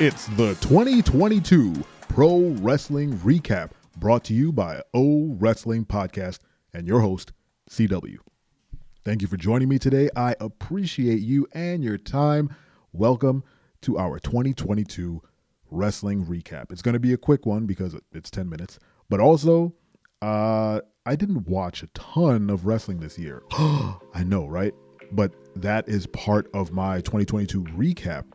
It's the 2022 Pro Wrestling Recap, brought to you by O Wrestling Podcast and your host, CW. Thank you for joining me today. I appreciate you and your time. Welcome to our 2022 Wrestling Recap. It's going to be a quick one because it's 10 minutes, but also I didn't watch a ton of wrestling this year. I know, right? But that is part of my 2022 recap.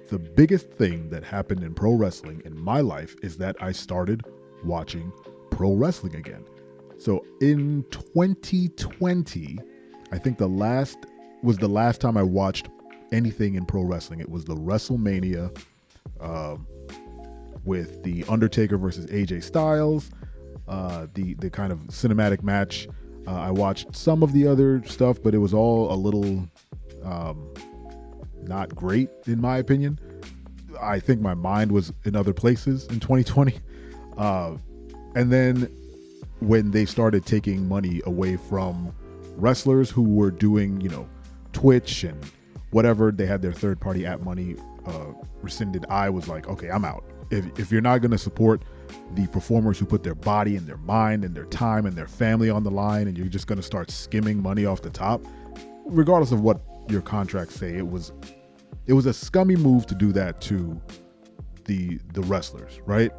The biggest thing that happened in pro wrestling in my life is that I started watching pro wrestling again. So in 2020, I think the last time I watched anything in pro wrestling. It was the WrestleMania with The Undertaker versus AJ Styles, the kind of cinematic match. I watched some of the other stuff, but it was all a little not great in my opinion. I think my mind was in other places in 2020. And then when they started taking money away from wrestlers who were doing, Twitch and whatever, they had their third party app money rescinded. I was like, okay, I'm out. If you're not going to support the performers who put their body and their mind and their time and their family on the line, and you're just going to start skimming money off the top, regardless of what your contracts say, it was a scummy move to do that to the wrestlers, right?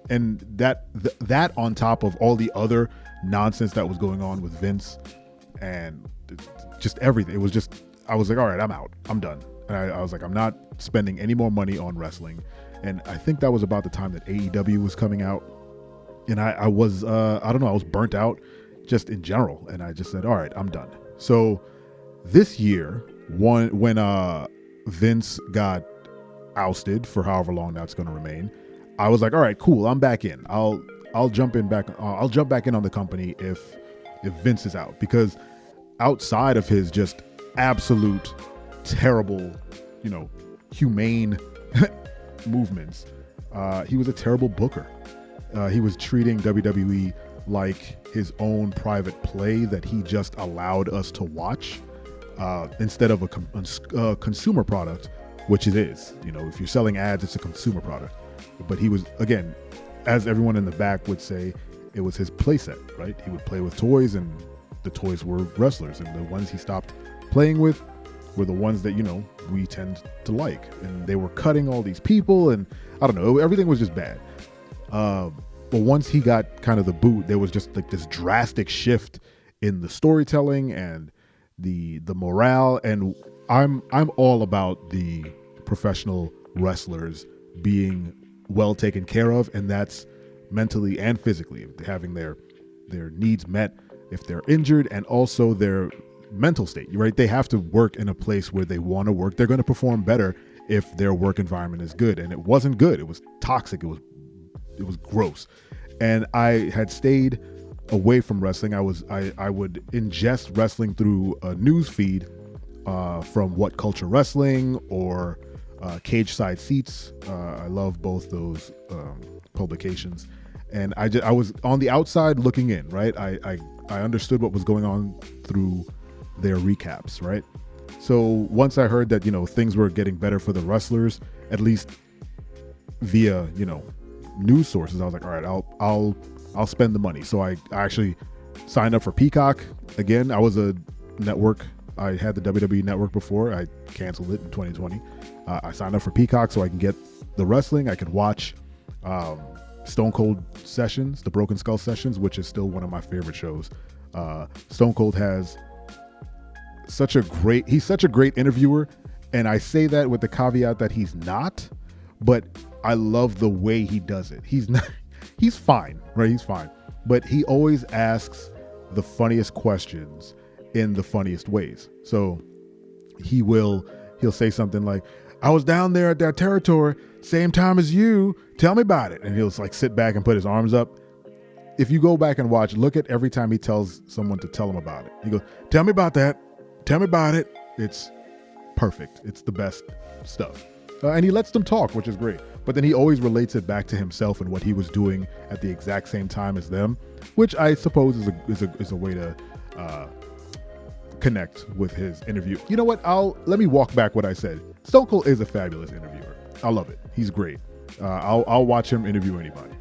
And that on top of all the other nonsense that was going on with Vince and just everything. It was just, I was like, all right, I'm out. I'm done. And I was like, I'm not spending any more money on wrestling. And I think that was about the time that AEW was coming out. And I was, I don't know, I was burnt out just in general. And I just said, all right, I'm done. So this year, when Vince got ousted for however long that's going to remain, I was like, all right, cool, I'm back in. I'll jump back in on the company if Vince is out, because outside of his just absolute terrible, humane movements, he was a terrible booker. He was treating WWE like his own private play that he just allowed us to watch, instead of a consumer product, which it is. If you're selling ads, it's a consumer product. But he was, again, as everyone in the back would say, it was his playset, right? He would play with toys, and the toys were wrestlers, and the ones he stopped playing with were the ones that, we tend to like. And they were cutting all these people, and I don't know, everything was just bad. But once he got kind of the boot, there was just like this drastic shift in the storytelling and the morale. And I'm all about the professional wrestlers being well taken care of, and that's mentally and physically, having their needs met if they're injured, and also their mental state, right? They have to work in a place where they want to work. They're going to perform better if their work environment is good, and it wasn't good. It was toxic. It was gross. And I had stayed away from wrestling. I would ingest wrestling through a news feed from What Culture Wrestling or Cage Side Seats. I love both those publications, and I was on the outside looking in, right? I understood what was going on through their recaps, right? So once I heard that things were getting better for the wrestlers, at least via news sources, I was like, all right, I'll spend the money. So I actually signed up for Peacock again. I was a network. I had the WWE Network before. I canceled it in 2020. I signed up for Peacock so I can get the wrestling. I could watch Stone Cold Sessions, the Broken Skull Sessions, which is still one of my favorite shows. Stone Cold he's such a great interviewer. And I say that with the caveat that he's not, but I love the way he does it. He's fine, right? He's fine. But he always asks the funniest questions in the funniest ways. So he'll say something like, I was down there at that territory, same time as you, tell me about it. And he'll like sit back and put his arms up. If you go back and watch, look at every time he tells someone to tell him about it. He goes, tell me about that. Tell me about it. It's perfect. It's the best stuff. And he lets them talk, which is great. But then he always relates it back to himself and what he was doing at the exact same time as them, which I suppose is a way to connect with his interview. You know what? Let me walk back what I said. Stone Cold is a fabulous interviewer. I love it. He's great. I'll watch him interview anybody,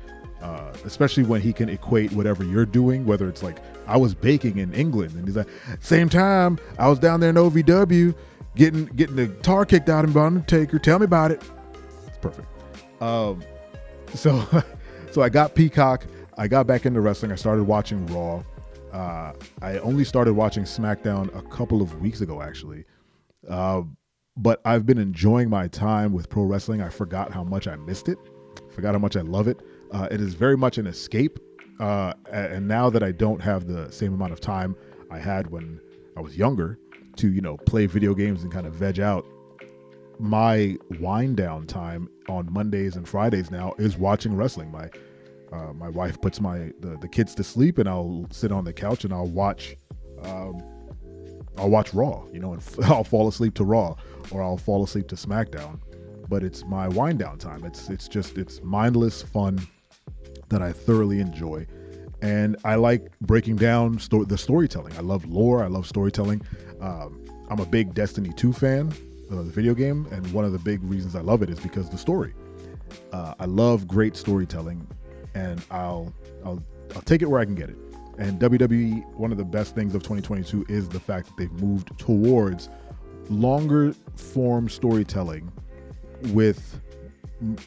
especially when he can equate whatever you're doing, whether it's like, I was baking in England, and he's like, same time I was down there in OVW getting the tar kicked out of him by Undertaker. Tell me about it. It's perfect. So I got Peacock. I got back into wrestling. I started watching Raw. I only started watching SmackDown a couple of weeks ago, actually. But I've been enjoying my time with pro wrestling. I forgot how much I missed it. Forgot how much I love it. It is very much an escape. And now that I don't have the same amount of time I had when I was younger to, play video games and kind of veg out, my wind down time on Mondays and Fridays now is watching wrestling. My wife puts the kids to sleep, and I'll sit on the couch and I'll watch Raw, and I'll fall asleep to Raw, or I'll fall asleep to SmackDown. But it's my wind down time. It's mindless fun that I thoroughly enjoy. And I like breaking down the storytelling. I love lore. I love storytelling. I'm a big Destiny 2 fan, the video game, and one of the big reasons I love it is because the story. I love great storytelling, and I'll take it where I can get it. And WWE, one of the best things of 2022 is the fact that they've moved towards longer form storytelling with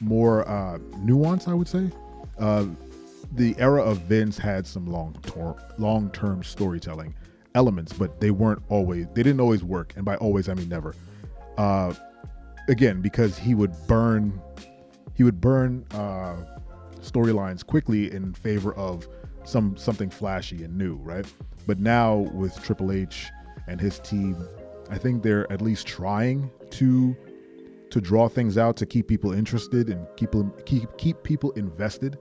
more nuance, I would say. The era of Vince had some long-term storytelling elements, but they didn't always work. And by always, I mean never. Again, because he would burn storylines quickly in favor of something flashy and new, right? But now with Triple H and his team, I think they're at least trying to draw things out to keep people interested and keep people invested,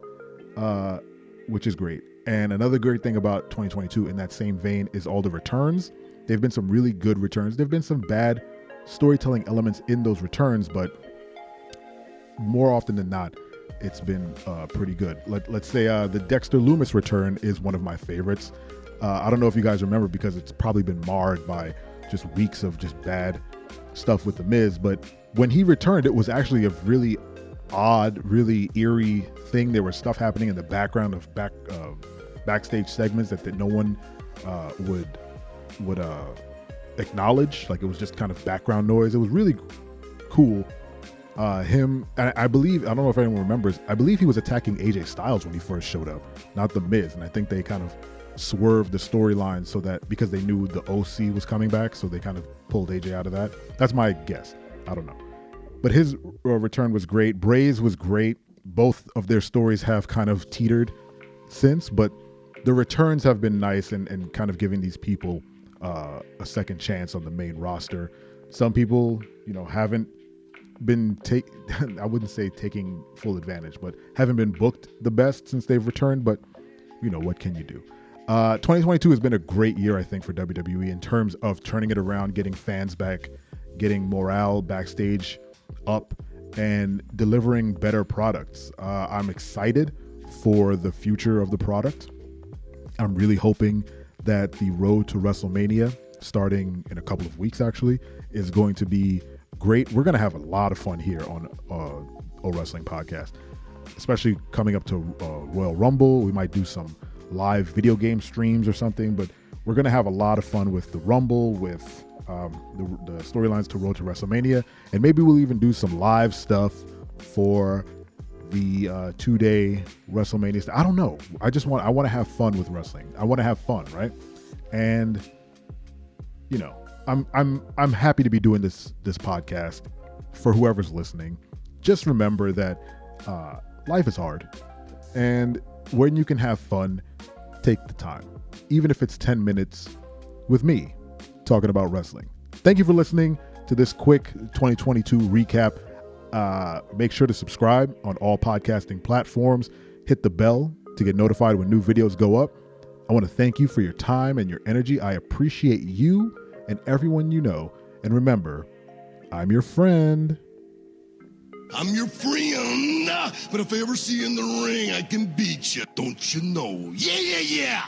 which is great. And another great thing about 2022 in that same vein is all the returns. There've been some really good returns. There've been some bad storytelling elements in those returns, but more often than not, it's been pretty good. Let's say the Dexter Lumis return is one of my favorites. I don't know if you guys remember, because it's probably been marred by just weeks of just bad stuff with The Miz, but when he returned, it was actually a really odd, really eerie thing. There was stuff happening in the background of backstage segments that no one would acknowledge. Like, it was just kind of background noise. It was really cool. Him, I believe, I don't know if anyone remembers, I believe he was attacking AJ Styles when he first showed up, not The Miz. And I think they kind of swerved the storyline so that, because they knew the OC was coming back, so they kind of pulled AJ out of that. That's my guess. I don't know. But his return was great. Bray's was great. Both of their stories have kind of teetered since, but the returns have been nice and kind of giving these people a second chance on the main roster. Some people, haven't been I wouldn't say taking full advantage, but haven't been booked the best since they've returned. But what can you do? 2022 has been a great year, I think, for WWE in terms of turning it around, getting fans back, getting morale backstage up, and delivering better products. I'm excited for the future of the product. I'm really hoping that the road to WrestleMania, starting in a couple of weeks actually, is going to be great. We're going to have a lot of fun here on O Wrestling Podcast, especially coming up to Royal Rumble. We might do some live video game streams or something, but we're going to have a lot of fun with the Rumble, with the storylines to Road to WrestleMania, and maybe we'll even do some live stuff for the 2-day WrestleMania. I don't know. I want to have fun with wrestling. I want to have fun, right? And I'm happy to be doing this podcast for whoever's listening. Just remember that life is hard, and when you can have fun, take the time, even if it's 10 minutes with me talking about wrestling. Thank you for listening to this quick 2022 recap. Make sure to subscribe on all podcasting platforms. Hit the bell to get notified when new videos go up. I want to thank you for your time and your energy. I appreciate you and everyone you know. And remember, I'm your friend. I'm your friend, but if I ever see you in the ring, I can beat you. Don't you know? Yeah, yeah, yeah.